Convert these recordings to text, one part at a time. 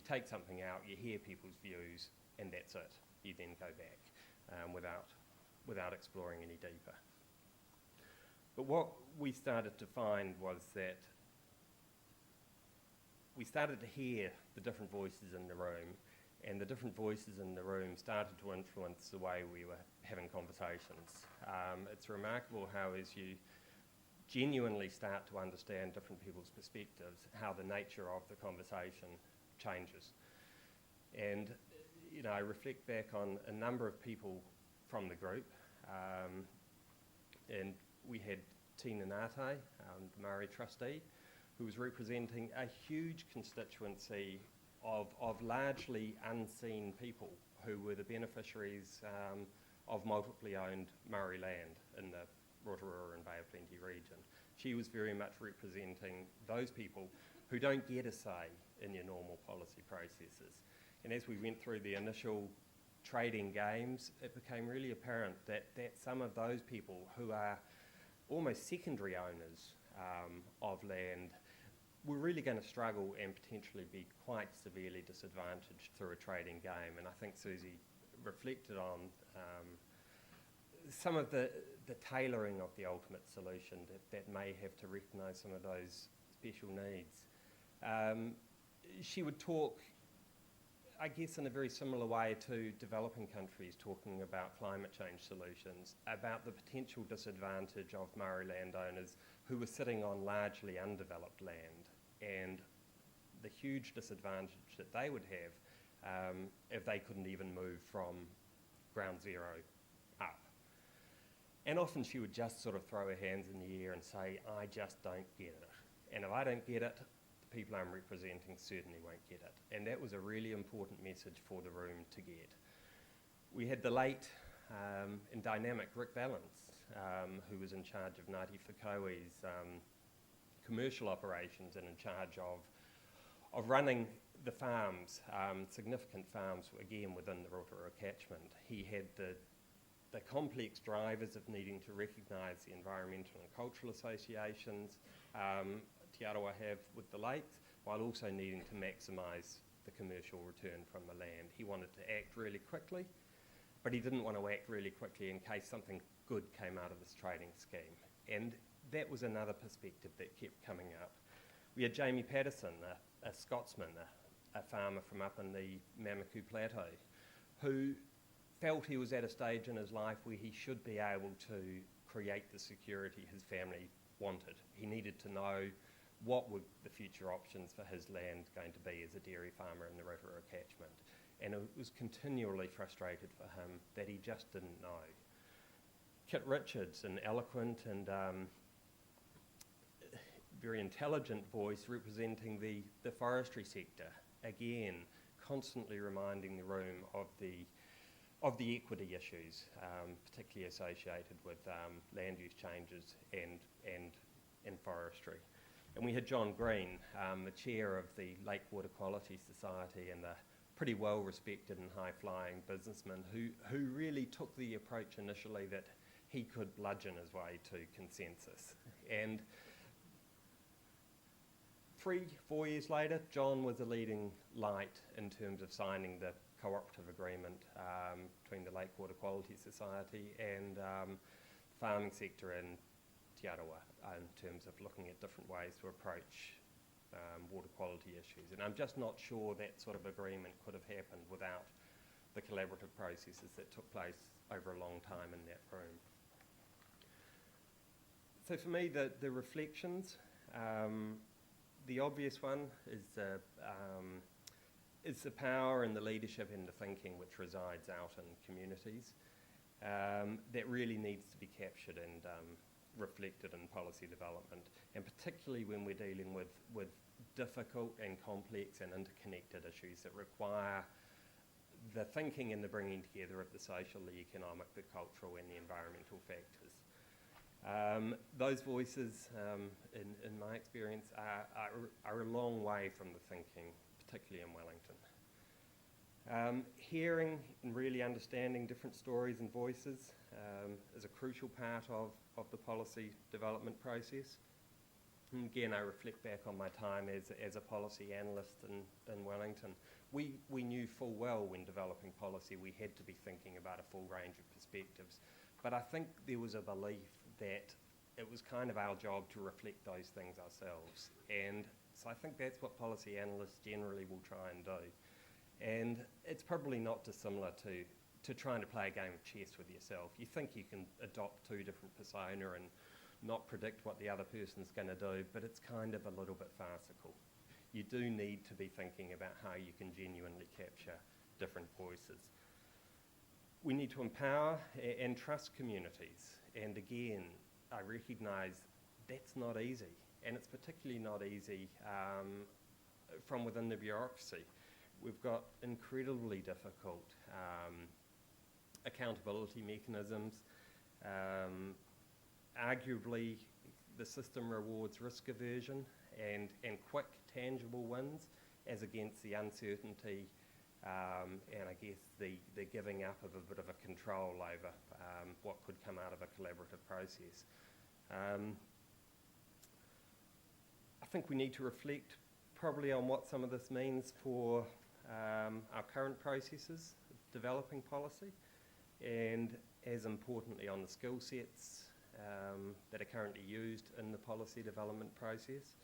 take something out, you hear people's views, and that's it. You then go back without exploring any deeper. But what we started to find was that we started to hear the different voices in the room, and the different voices in the room started to influence the way we were having conversations. It's remarkable how, as you genuinely start to understand different people's perspectives, how the nature of the conversation changes. And I reflect back on a number of people from the group, and we had Tina Nate, the Māori trustee, who was representing a huge constituency of largely unseen people who were the beneficiaries of multiply owned Māori land in the Rotorua and Bay of Plenty region. She was very much representing those people who don't get a say in your normal policy processes. And as we went through the initial trading games, it became really apparent that some of those people who are almost secondary owners of land were really going to struggle and potentially be quite severely disadvantaged through a trading game. And I think Susie reflected on some of the tailoring of the ultimate solution that may have to recognise some of those special needs. She would talk, I guess, in a very similar way to developing countries talking about climate change solutions, about the potential disadvantage of Māori landowners who were sitting on largely undeveloped land, and the huge disadvantage that they would have if they couldn't even move from ground zero up. And often she would just sort of throw her hands in the air and say, I just don't get it. And if I don't get it, the people I'm representing certainly won't get it. And that was a really important message for the room to get. We had the late and dynamic Rick Valance, who was in charge of Ngāti Whakaui's commercial operations and in charge of running the farms, significant farms, again, within the Rotorua catchment. He had the complex drivers of needing to recognise the environmental and cultural associations Te Arawa have with the lakes, while also needing to maximise the commercial return from the land. He wanted to act really quickly, but he didn't want to act really quickly in case something good came out of this trading scheme. And that was another perspective that kept coming up. We had Jamie Patterson, a Scotsman, a farmer from up in the Mamaku Plateau, who felt he was at a stage in his life where he should be able to create the security his family wanted. He needed to know what were the future options for his land going to be as a dairy farmer in the Rotorua catchment. And it was continually frustrated for him that he just didn't know. Kit Richards, an eloquent and very intelligent voice representing the forestry sector, again, constantly reminding the room of the equity issues, particularly associated with land use changes and forestry. And we had John Green, the chair of the Lake Water Quality Society and a pretty well-respected and high-flying businessman who really took the approach initially that he could bludgeon his way to consensus. And 3-4 years later, John was a leading light in terms of signing the cooperative agreement between the Lake Water Quality Society and farming sector in Te Arawa in terms of looking at different ways to approach water quality issues. And I'm just not sure that sort of agreement could have happened without the collaborative processes that took place over a long time in that room. So for me, the reflections, the obvious one is the power and the leadership and the thinking which resides out in communities that really needs to be captured and reflected in policy development, and particularly when we're dealing with difficult and complex and interconnected issues that require the thinking and the bringing together of the social, the economic, the cultural and the environmental factors. Those voices, in my experience, are a long way from the thinking, particularly in Wellington. Hearing and really understanding different stories and voices is a crucial part of the policy development process. And again, I reflect back on my time as a policy analyst in Wellington. we knew full well when developing policy we had to be thinking about a full range of perspectives, but I think there was a belief that it was kind of our job to reflect those things ourselves, and so I think that's what policy analysts generally will try and do. And it's probably not dissimilar to trying to play a game of chess with yourself. You think you can adopt two different persona and not predict what the other person's going to do, but it's kind of a little bit farcical. You do need to be thinking about how you can genuinely capture different voices. We need to empower and trust communities, and again, I recognise that's not easy, and it's particularly not easy from within the bureaucracy. We've got incredibly difficult accountability mechanisms. Arguably, the system rewards risk aversion and quick, tangible wins as against the uncertainty and I guess the giving up of a bit of a control over what could come out of a collaborative process. I think we need to reflect probably on what some of this means for our current processes of developing policy, and as importantly on the skill sets that are currently used in the policy development process.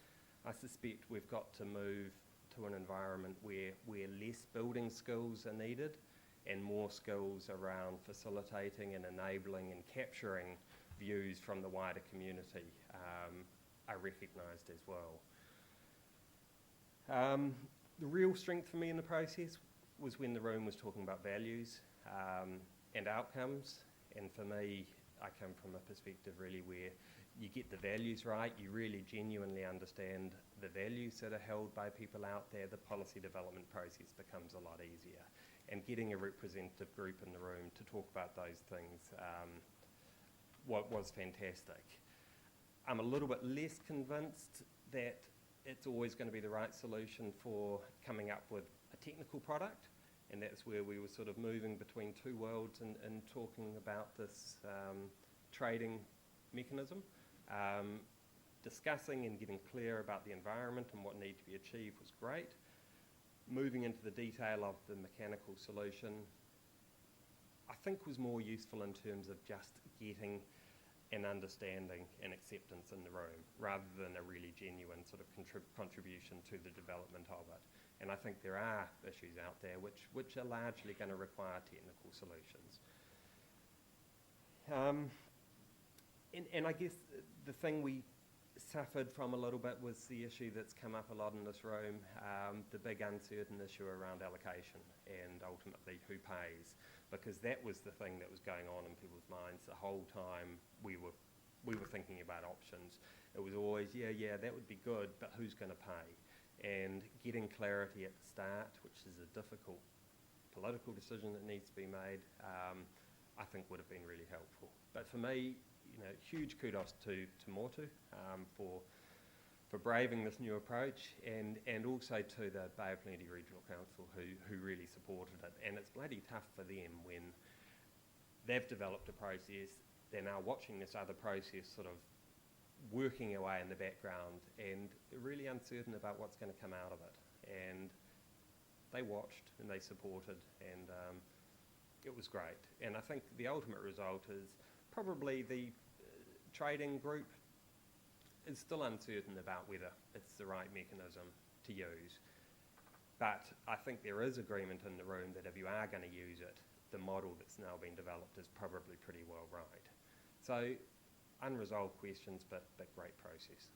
I suspect we've got to move to an environment where less building skills are needed and more skills around facilitating and enabling and capturing views from the wider community are recognised as well. The real strength for me in the process was when the room was talking about values and outcomes, and for me, I come from a perspective really where you get the values right, you really genuinely understand the values that are held by people out there, the policy development process becomes a lot easier. And getting a representative group in the room to talk about those things was fantastic. I'm a little bit less convinced that it's always going to be the right solution for coming up with a technical product, and that's where we were sort of moving between two worlds and talking about this trading mechanism. Discussing and getting clear about the environment and what needed to be achieved was great. Moving into the detail of the mechanical solution, I think was more useful in terms of just getting an understanding and acceptance in the room, rather than a really genuine sort of contribution to the development of it. And I think there are issues out there which are largely going to require technical solutions. And I guess the thing we suffered from a little bit was the issue that's come up a lot in this room, the big uncertain issue around allocation and ultimately who pays, because that was the thing that was going on in people's minds the whole time we were thinking about options. It was always, yeah, that would be good, but who's going to pay? And getting clarity at the start, which is a difficult political decision that needs to be made, I think would have been really helpful. But for me, huge kudos to Motu for braving this new approach, and also to the Bay of Plenty Regional Council who really supported it. And it's bloody tough for them when they've developed a process, they're now watching this other process sort of working away in the background, and they're really uncertain about what's going to come out of it. And they watched and they supported, and it was great. And I think the ultimate result is probably the trading group is still uncertain about whether it's the right mechanism to use. But I think there is agreement in the room that if you are going to use it, the model that's now been developed is probably pretty well right. So unresolved questions, but great process.